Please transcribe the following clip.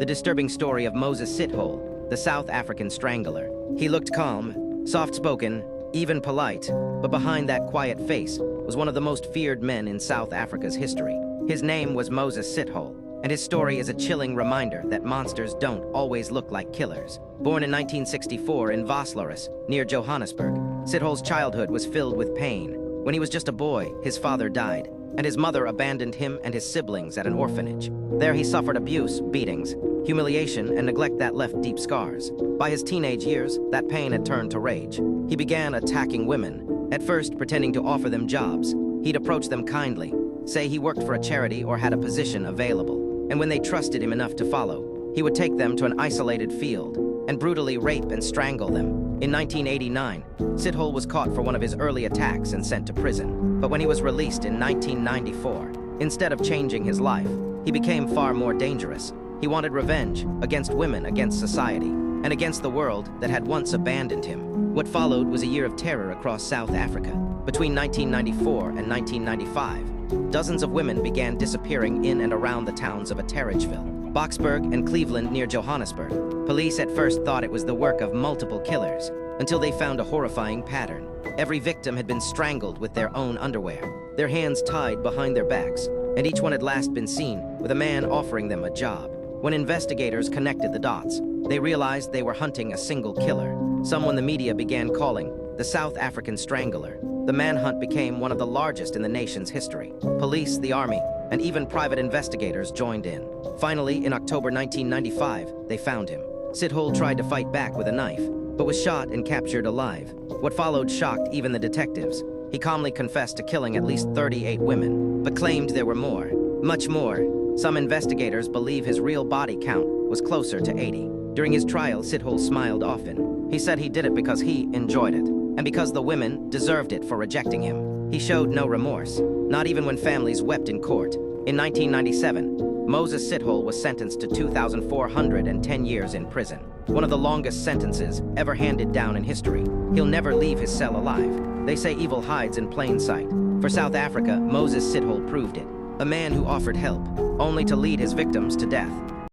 the disturbing story of Moses Sithole, the South African strangler. He looked calm, soft-spoken, even polite, but behind that quiet face was one of the most feared men in South Africa's history. His name was Moses Sithole, and his story is a chilling reminder that monsters don't always look like killers. Born in 1964 in Vosloorus, near Johannesburg, Sithole's childhood was filled with pain. When he was just a boy, his father died, and his mother abandoned him and his siblings at an orphanage. There he suffered abuse, beatings, humiliation, and neglect that left deep scars. By his teenage years, that pain had turned to rage. He began attacking women, at first pretending to offer them jobs. He'd approach them kindly, say he worked for a charity or had a position available, and when they trusted him enough to follow, he would take them to an isolated field and brutally rape and strangle them. In 1989, Sithole was caught for one of his early attacks and sent to prison. But when he was released in 1994, instead of changing his life, he became far more dangerous. He wanted revenge against women, against society, and against the world that had once abandoned him. What followed was a year of terror across South Africa. Between 1994 and 1995, dozens of women began disappearing in and around the towns of Atteridgeville, Boksburg, and Cleveland near Johannesburg. Police at first thought it was the work of multiple killers, until they found a horrifying pattern. Every victim had been strangled with their own underwear, their hands tied behind their backs, and each one had last been seen with a man offering them a job. When investigators connected the dots, they realized they were hunting a single killer, someone the media began calling the South African Strangler. The manhunt became one of the largest in the nation's history. Police, the army, and even private investigators joined in. Finally, in October 1995, they found him. Sithole tried to fight back with a knife, but was shot and captured alive. What followed shocked even the detectives. He calmly confessed to killing at least 38 women, but claimed there were more, much more. Some investigators believe his real body count was closer to 80. During his trial, Sithole smiled often. He said he did it because he enjoyed it, and because the women deserved it for rejecting him. He showed no remorse, not even when families wept in court. In 1997, Moses Sithole was sentenced to 2,410 years in prison, one of the longest sentences ever handed down in history. He'll never leave his cell alive. They say evil hides in plain sight. For South Africa, Moses Sithole proved it. A man who offered help, only to lead his victims to death.